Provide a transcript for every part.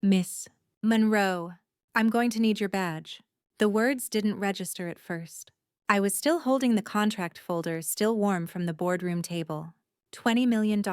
Miss Monroe, I'm going to need your badge. The words didn't register at first. I was still holding the contract folder, still warm from the boardroom table. $20 million.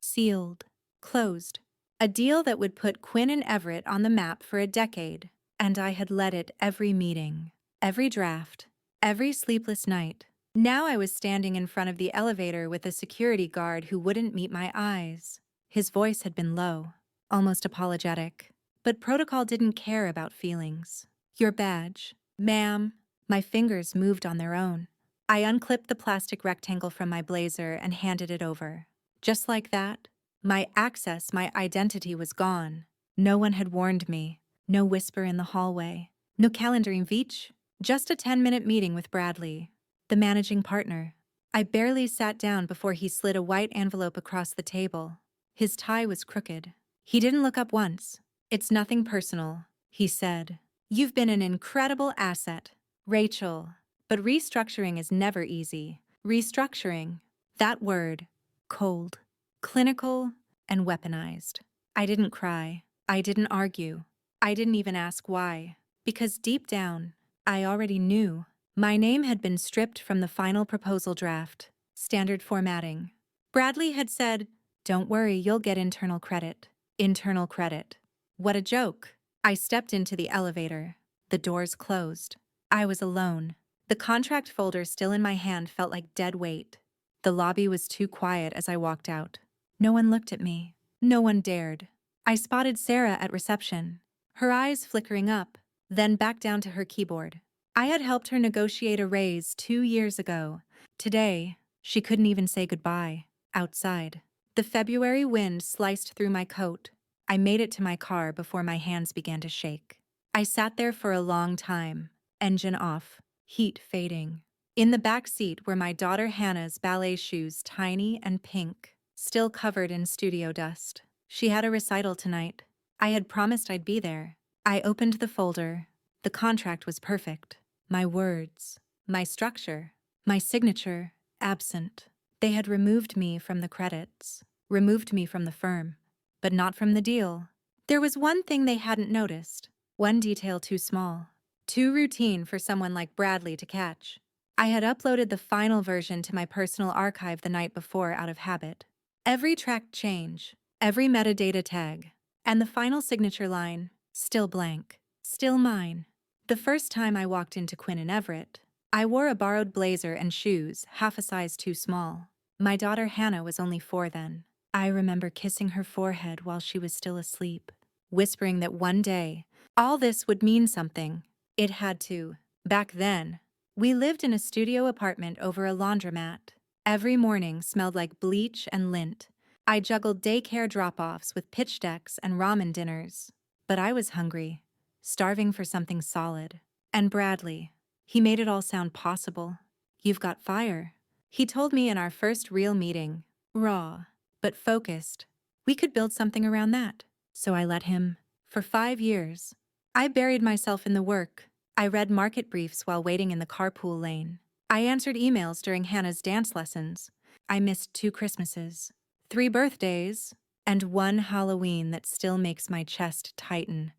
Sealed. Closed. A deal that would put Quinn and Everett on the map for a decade. And I had led it every meeting, every draft, every sleepless night. Now I was standing in front of the elevator with a security guard who wouldn't meet my eyes. His voice had been low, almost apologetic. But protocol didn't care about feelings. Your badge, ma'am. My fingers moved on their own. I unclipped the plastic rectangle from my blazer and handed it over. Just like that, my access, my identity was gone. No one had warned me. No whisper in the hallway. No calendar invite. Just a 10-minute meeting with Bradley, the managing partner. I barely sat down before he slid a white envelope across the table. His tie was crooked. He didn't look up once. It's nothing personal, he said. You've been an incredible asset, Rachel. But restructuring is never easy. Restructuring. That word. Cold. Clinical and weaponized. I didn't cry. I didn't argue. I didn't even ask why. Because deep down, I already knew. My name had been stripped from the final proposal draft. Standard formatting. Bradley had said, "Don't worry, you'll get internal credit." Internal credit. What a joke. I stepped into the elevator. The doors closed. I was alone. The contract folder still in my hand felt like dead weight. The lobby was too quiet as I walked out. No one looked at me. No one dared. I spotted Sarah at reception, her eyes flickering up, then back down to her keyboard. I had helped her negotiate a raise 2 years ago. Today, she couldn't even say goodbye. Outside, the February wind sliced through my coat. I made it to my car before my hands began to shake. I sat there for a long time, engine off, heat fading. In the back seat were my daughter Hannah's ballet shoes, tiny and pink, still covered in studio dust. She had a recital tonight. I had promised I'd be there. I opened the folder. The contract was perfect. My words, my structure, my signature, absent. They had removed me from the credits, removed me from the firm, but not from the deal. There was one thing they hadn't noticed, one detail too small, too routine for someone like Bradley to catch. I had uploaded the final version to my personal archive the night before out of habit. Every track change, every metadata tag, and the final signature line, still blank, still mine. The first time I walked into Quinn and Everett, I wore a borrowed blazer and shoes, half a size too small. My daughter Hannah was only 4 then. I remember kissing her forehead while she was still asleep, whispering that one day, all this would mean something. It had to. Back then, we lived in a studio apartment over a laundromat. Every morning smelled like bleach and lint. I juggled daycare drop-offs with pitch decks and ramen dinners. But I was hungry, starving for something solid. And Bradley, he made it all sound possible. You've got fire. He told me in our first real meeting, raw, but focused. We could build something around that. So I let him. For 5 years, I buried myself in the work. I read market briefs while waiting in the carpool lane. I answered emails during Hannah's dance lessons. I missed 2 Christmases, 3 birthdays, and 1 Halloween that still makes my chest tighten.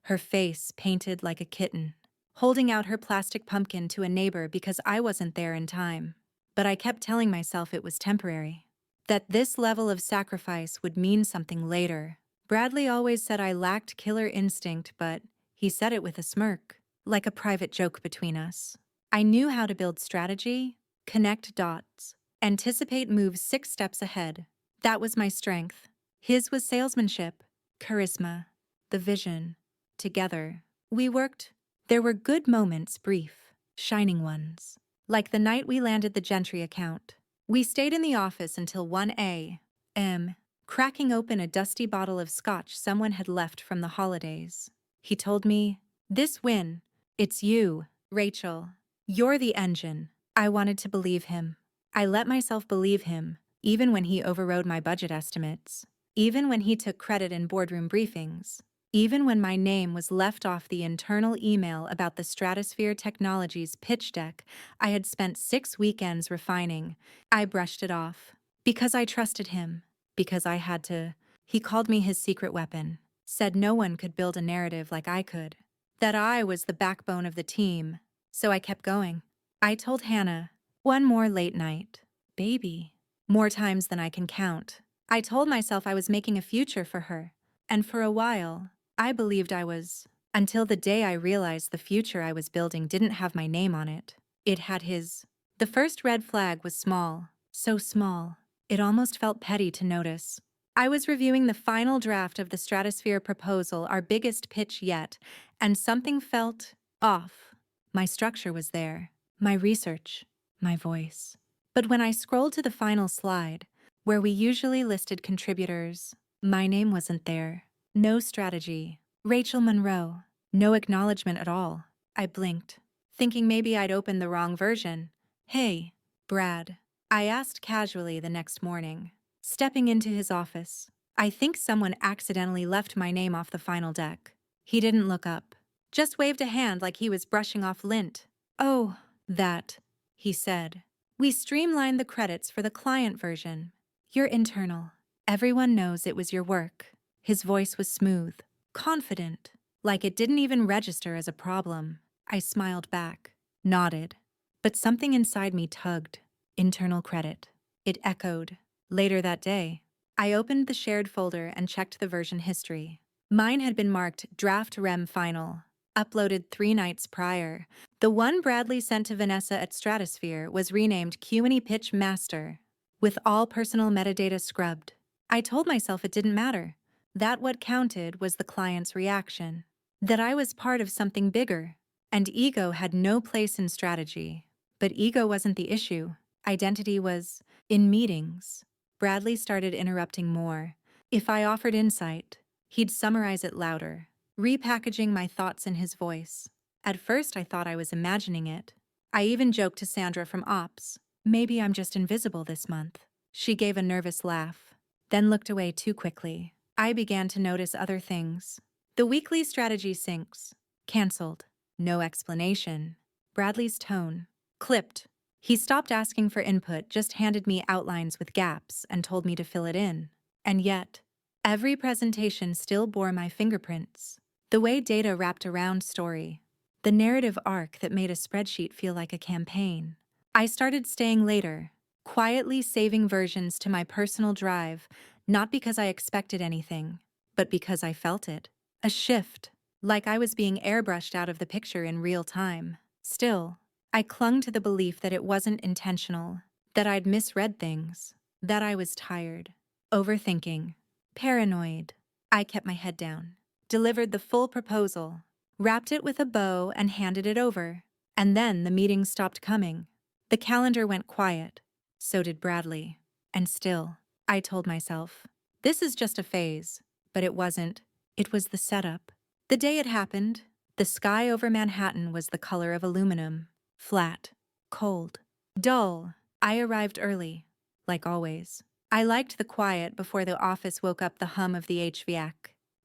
Her face painted like a kitten, holding out her plastic pumpkin to a neighbor because I wasn't there in time. But I kept telling myself it was temporary, that this level of sacrifice would mean something later. Bradley always said I lacked killer instinct, but he said it with a smirk, like a private joke between us. I knew how to build strategy, connect dots, anticipate moves 6 steps ahead. That was my strength. His was salesmanship, charisma, the vision. Together, we worked. There were good moments, brief, shining ones. Like the night we landed the Gentry account. We stayed in the office until 1 a.m., cracking open a dusty bottle of scotch someone had left from the holidays. He told me, "This win, it's you, Rachel. You're the engine." I wanted to believe him. I let myself believe him, even when he overrode my budget estimates, even when he took credit in boardroom briefings, even when my name was left off the internal email about the Stratosphere Technologies pitch deck I had spent 6 weekends refining. I brushed it off. Because I trusted him. Because I had to. He called me his secret weapon. said no one could build a narrative like I could. That I was the backbone of the team. So I kept going. I told Hannah, one more late night. Baby. More times than I can count. I told myself I was making a future for her. And for a while, I believed I was. Until the day I realized the future I was building didn't have my name on it. It had his. The first red flag was small. So small. It almost felt petty to notice. I was reviewing the final draft of the Stratosphere proposal, our biggest pitch yet, and something felt off. My structure was there, my research, my voice. But when I scrolled to the final slide, where we usually listed contributors, my name wasn't there. No strategy. Rachel Monroe. No acknowledgement at all. I blinked, thinking maybe I'd opened the wrong version. Hey, Brad. I asked casually the next morning, stepping into his office. I think someone accidentally left my name off the final deck. He didn't look up, just waved a hand like he was brushing off lint. Oh, that, he said. We streamlined the credits for the client version. You're internal. Everyone knows it was your work. His voice was smooth, confident, like it didn't even register as a problem. I smiled back, nodded, but something inside me tugged. Internal credit. It echoed. Later that day, I opened the shared folder and checked the version history. Mine had been marked Draft Rem Final, uploaded 3 nights prior. The one Bradley sent to Vanessa at Stratosphere was renamed Q&E Pitch Master, with all personal metadata scrubbed. I told myself it didn't matter, that what counted was the client's reaction, that I was part of something bigger, and ego had no place in strategy. But ego wasn't the issue. Identity was. In meetings, Bradley started interrupting more. If I offered insight, he'd summarize it louder, repackaging my thoughts in his voice. At first, I thought I was imagining it. I even joked to Sandra from Ops, maybe I'm just invisible this month. She gave a nervous laugh, then looked away too quickly. I began to notice other things. The weekly strategy syncs. Cancelled. No explanation. Bradley's tone. Clipped. He stopped asking for input, just handed me outlines with gaps and told me to fill it in. And yet, every presentation still bore my fingerprints. The way data wrapped around story. The narrative arc that made a spreadsheet feel like a campaign. I started staying later, quietly saving versions to my personal drive, not because I expected anything, but because I felt it. A shift, like I was being airbrushed out of the picture in real time. Still, I clung to the belief that it wasn't intentional, that I'd misread things, that I was tired, overthinking, paranoid. I kept my head down, delivered the full proposal, wrapped it with a bow and handed it over. And then the meeting stopped coming. The calendar went quiet. So did Bradley. And still, I told myself, this is just a phase. But it wasn't. It was the setup. The day it happened, the sky over Manhattan was the color of aluminum. Flat, cold, dull. I arrived early, like always. I liked the quiet before the office woke up, the hum of the HVAC,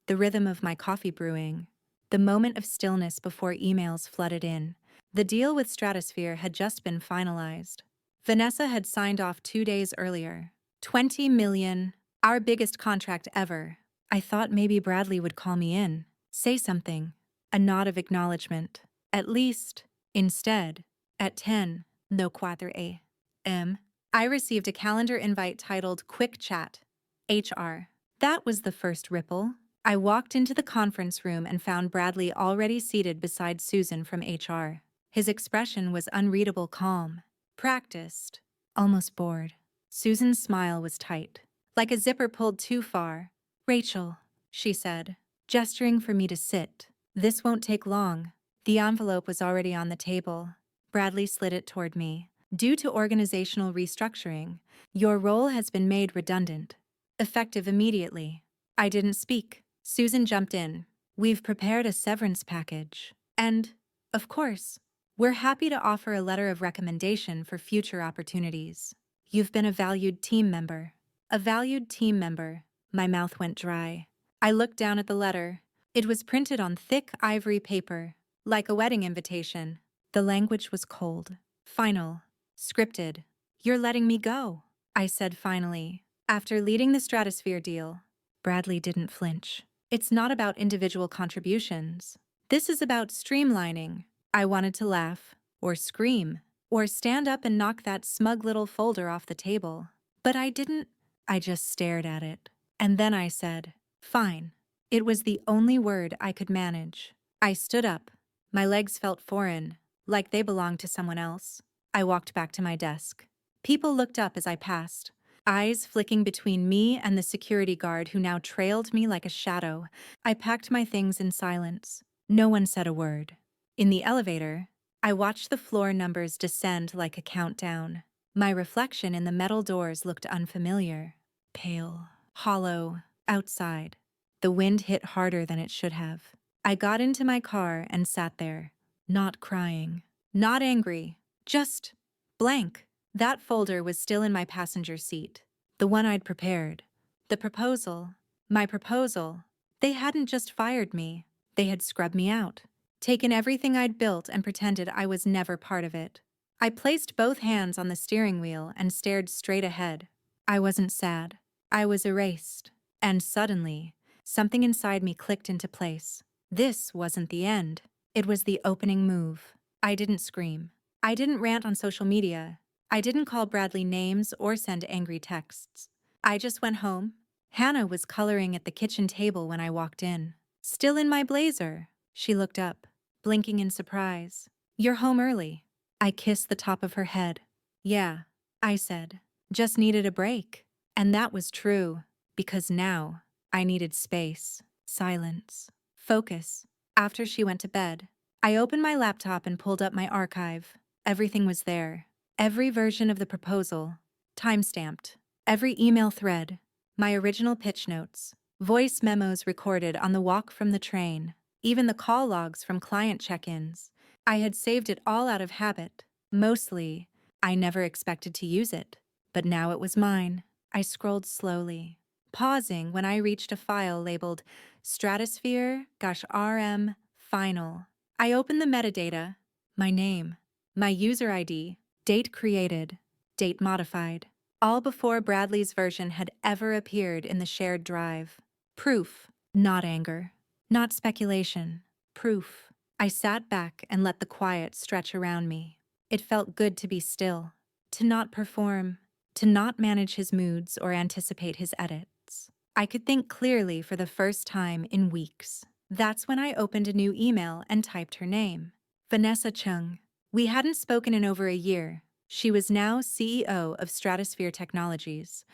the rhythm of my coffee brewing, the moment of stillness before emails flooded in. The deal with Stratosphere had just been finalized. Vanessa had signed off 2 days earlier. 20 million, our biggest contract ever. I thought maybe Bradley would call me in, say something, a nod of acknowledgement. At least. Instead, at 10, no 4 a.m., I received a calendar invite titled Quick Chat, HR. That was the first ripple. I walked into the conference room and found Bradley already seated beside Susan from HR. His expression was unreadable calm, practiced, almost bored. Susan's smile was tight, like a zipper pulled too far. Rachel, she said, gesturing for me to sit. This won't take long. The envelope was already on the table. Bradley slid it toward me. Due to organizational restructuring, your role has been made redundant. Effective immediately. I didn't speak. Susan jumped in. We've prepared a severance package. And, of course, we're happy to offer a letter of recommendation for future opportunities. You've been a valued team member. A valued team member. My mouth went dry. I looked down at the letter. It was printed on thick ivory paper, like a wedding invitation. The language was cold, final, scripted. You're letting me go, I said finally. After leading the Stratosphere deal, Bradley didn't flinch. It's not about individual contributions. This is about streamlining. I wanted to laugh, or scream, or stand up and knock that smug little folder off the table. But I didn't. I just stared at it. And then I said, "Fine." It was the only word I could manage. I stood up. My legs felt foreign, like they belonged to someone else. I walked back to my desk. People looked up as I passed, eyes flicking between me and the security guard who now trailed me like a shadow. I packed my things in silence. No one said a word. In the elevator, I watched the floor numbers descend like a countdown. My reflection in the metal doors looked unfamiliar, pale, hollow, outside. The wind hit harder than it should have. I got into my car and sat there, not crying, not angry, just blank. That folder was still in my passenger seat, the one I'd prepared. The proposal, my proposal. They hadn't just fired me, they had scrubbed me out, taken everything I'd built and pretended I was never part of it. I placed both hands on the steering wheel and stared straight ahead. I wasn't sad. I was erased. And suddenly, something inside me clicked into place. This wasn't the end. It was the opening move. I didn't scream. I didn't rant on social media. I didn't call Bradley names or send angry texts. I just went home. Hannah was coloring at the kitchen table when I walked in. Still in my blazer. She looked up, blinking in surprise. "You're home early." I kissed the top of her head. "Yeah," I said. "Just needed a break." And that was true, because now I needed space, silence, focus. After she went to bed, I opened my laptop and pulled up my archive. Everything was there. Every version of the proposal, time-stamped. Every email thread, my original pitch notes, voice memos recorded on the walk from the train, even the call logs from client check-ins. I had saved it all out of habit. Mostly, I never expected to use it. But now it was mine. I scrolled slowly, pausing when I reached a file labeled Stratosphere-RM Final. I opened the metadata, my name, my user ID, date created, date modified, all before Bradley's version had ever appeared in the shared drive. Proof, not anger, not speculation, proof. I sat back and let the quiet stretch around me. It felt good to be still, to not perform, to not manage his moods or anticipate his edits. I could think clearly for the first time in weeks. That's when I opened a new email and typed her name. Vanessa Chung. We hadn't spoken in over a year. She was now CEO of Stratosphere Technologies,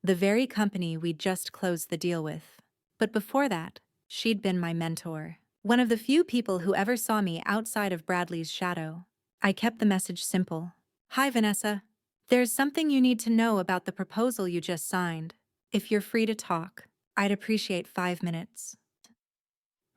the very company we'd just closed the deal with. But before that, she'd been my mentor. One of the few people who ever saw me outside of Bradley's shadow. I kept the message simple. "Hi, Vanessa. There's something you need to know about the proposal you just signed. If you're free to talk, I'd appreciate 5 minutes.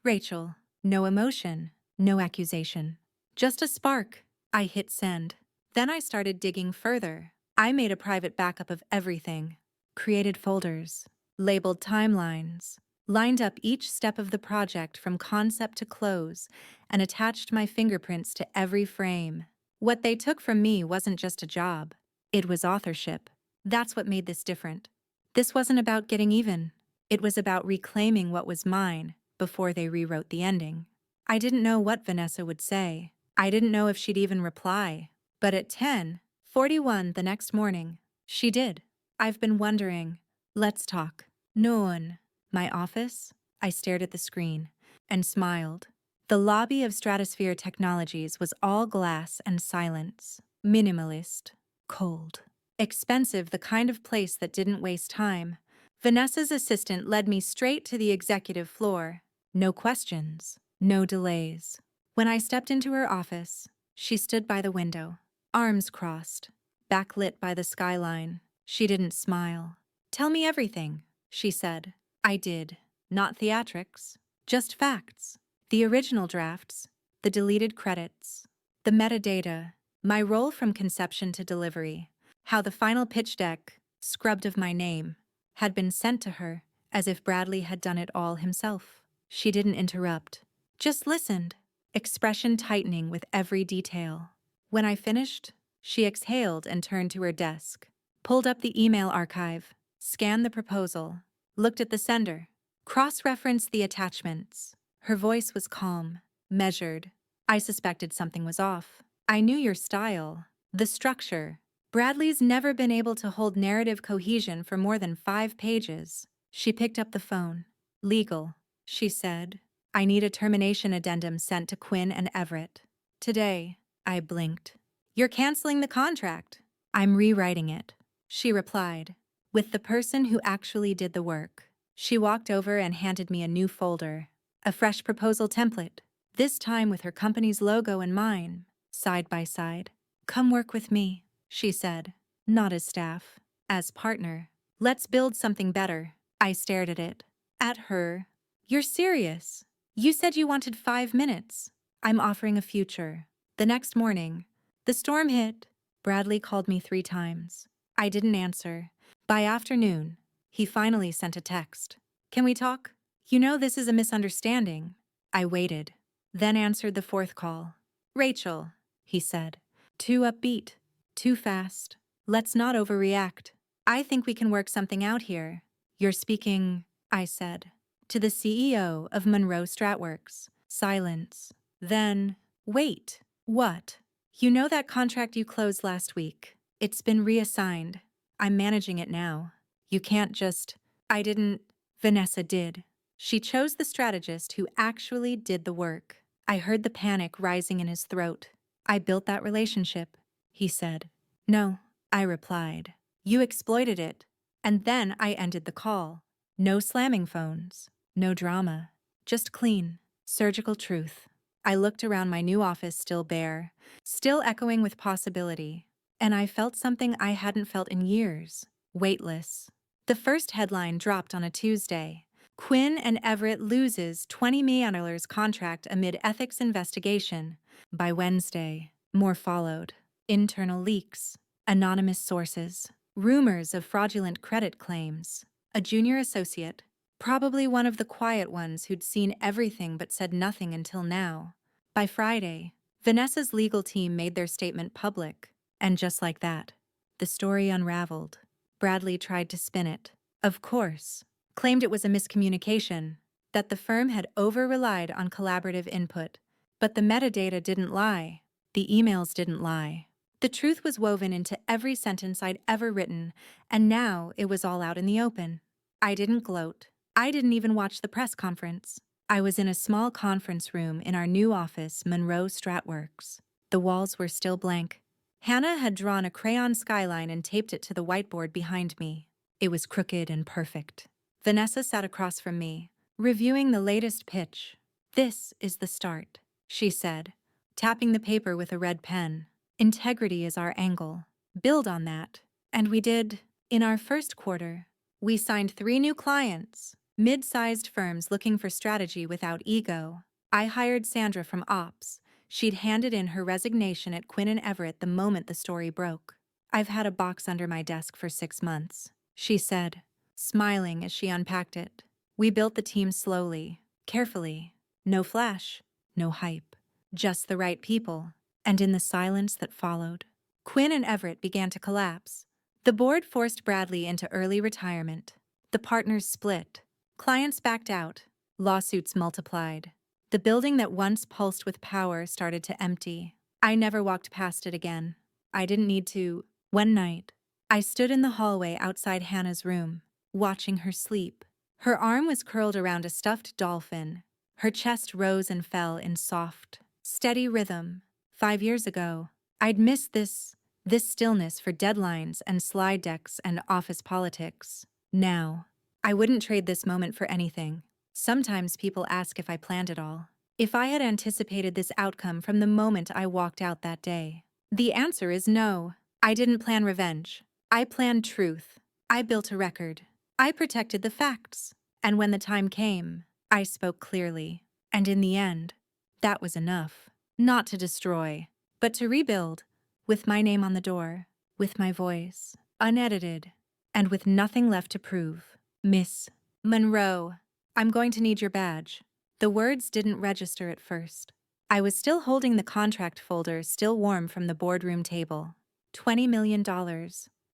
Rachel." No emotion, no accusation. Just a spark. I hit send. Then I started digging further. I made a private backup of everything. Created folders. Labeled timelines. Lined up each step of the project from concept to close, and attached my fingerprints to every frame. What they took from me wasn't just a job. It was authorship. That's what made this different. This wasn't about getting even. It was about reclaiming what was mine before they rewrote the ending. I didn't know what Vanessa would say. I didn't know if she'd even reply. But at 10:41 the next morning, she did. "I've been wondering. Let's talk." "Noon." My office? I stared at the screen and smiled. The lobby of Stratosphere Technologies was all glass and silence. Minimalist. Cold. Expensive, the kind of place that didn't waste time. Vanessa's assistant led me straight to the executive floor. No questions. No delays. When I stepped into her office, she stood by the window, arms crossed, backlit by the skyline. She didn't smile. "Tell me everything," she said. I did. Not theatrics, just facts. The original drafts, the deleted credits, the metadata, my role from conception to delivery, how the final pitch deck, scrubbed of my name, had been sent to her as if Bradley had done it all himself. She didn't interrupt, just listened, expression tightening with every detail. When I finished, she exhaled and turned to her desk, pulled up the email archive, scanned the proposal, looked at the sender. Cross-reference the attachments. Her voice was calm, measured. I suspected something was off. I knew your style, the structure. Bradley's never been able to hold narrative cohesion for more than 5 pages. She picked up the phone. Legal, she said. I need a termination addendum sent to Quinn and Everett. Today, I blinked. You're canceling the contract. I'm rewriting it, she replied, with the person who actually did the work. She walked over and handed me a new folder, a fresh proposal template, this time with her company's logo and mine, side by side. Come work with me, she said, not as staff, as partner. Let's build something better. I stared at it, at her. You're serious? You said you wanted 5 minutes. I'm offering a future. The next morning, the storm hit. Bradley called me 3 times. I didn't answer. By afternoon, he finally sent a text. Can we talk? You know this is a misunderstanding. I waited, then answered the 4th call. Rachel, he said. Too upbeat, too fast. Let's not overreact. I think we can work something out here. You're speaking, I said, to the CEO of Monroe Stratworks. Silence. Then, wait, what? You know that contract you closed last week? It's been reassigned. I'm managing it now. You can't just... I didn't... Vanessa did. She chose the strategist who actually did the work. I heard the panic rising in his throat. I built that relationship, he said. No, I replied. You exploited it. And then I ended the call. No slamming phones. No drama. Just clean, surgical truth. I looked around my new office still bare, still echoing with possibility. And I felt something I hadn't felt in years. Weightless. The first headline dropped on a Tuesday. Quinn and Everett loses $20 million contract amid ethics investigation. By Wednesday, more followed. Internal leaks, anonymous sources, rumors of fraudulent credit claims. A junior associate, probably one of the quiet ones who'd seen everything but said nothing until now. By Friday, Vanessa's legal team made their statement public. And just like that, the story unraveled. Bradley tried to spin it. Of course. Claimed it was a miscommunication, that the firm had over-relied on collaborative input. But the metadata didn't lie. The emails didn't lie. The truth was woven into every sentence I'd ever written, and now it was all out in the open. I didn't gloat. I didn't even watch the press conference. I was in a small conference room in our new office, Monroe Stratworks. The walls were still blank. Hannah had drawn a crayon skyline and taped it to the whiteboard behind me. It was crooked and perfect. Vanessa sat across from me, reviewing the latest pitch. This is the start, she said, tapping the paper with a red pen. Integrity is our angle. Build on that. And we did. In our first quarter, we signed 3 new clients, mid-sized firms looking for strategy without ego. I hired Sandra from Ops. She'd handed in her resignation at Quinn and Everett the moment the story broke. I've had a box under my desk for 6 months, she said, smiling as she unpacked it. We built the team slowly, carefully. No flash, no hype, just the right people. And in the silence that followed, Quinn and Everett began to collapse. The board forced Bradley into early retirement. The partners split. Clients backed out. Lawsuits multiplied. The building that once pulsed with power started to empty. I never walked past it again. I didn't need to. One night, I stood in the hallway outside Hannah's room, watching her sleep. Her arm was curled around a stuffed dolphin. Her chest rose and fell in soft, steady rhythm. 5 years ago, I'd missed this stillness for deadlines and slide decks and office politics. Now, I wouldn't trade this moment for anything. Sometimes people ask if I planned it all. If I had anticipated this outcome from the moment I walked out that day. The answer is no. I didn't plan revenge. I planned truth. I built a record. I protected the facts. And when the time came, I spoke clearly. And in the end, that was enough. Not to destroy, but to rebuild, with my name on the door, with my voice, unedited, and with nothing left to prove. Miss Monroe, I'm going to need your badge. The words didn't register at first. I was still holding the contract folder still warm from the boardroom table. $20 million.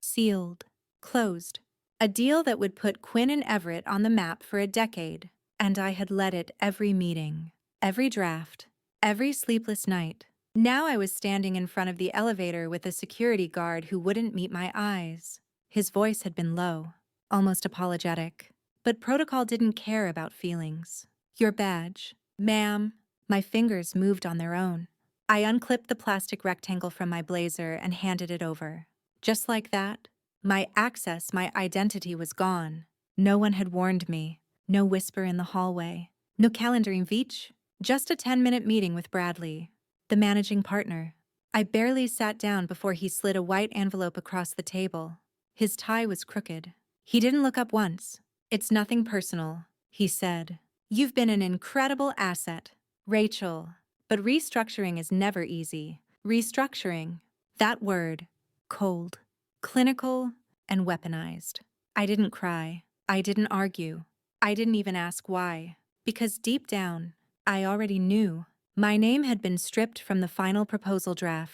Sealed. Closed. A deal that would put Quinn and Everett on the map for a decade. And I had led it every meeting, every draft, every sleepless night. Now I was standing in front of the elevator with a security guard who wouldn't meet my eyes. His voice had been low, almost apologetic. But protocol didn't care about feelings. Your badge, ma'am. My fingers moved on their own. I unclipped the plastic rectangle from my blazer and handed it over. Just like that, my access, my identity was gone. No one had warned me. No whisper in the hallway. No calendar invite. Just a 10-minute meeting with Bradley, the managing partner. I barely sat down before he slid a white envelope across the table. His tie was crooked. He didn't look up once. "It's nothing personal," he said. "You've been an incredible asset, Rachel. But restructuring is never easy. Restructuring. That word. Cold. Clinical and weaponized." I didn't cry. I didn't argue. I didn't even ask why. Because deep down, I already knew. My name had been stripped from the final proposal draft.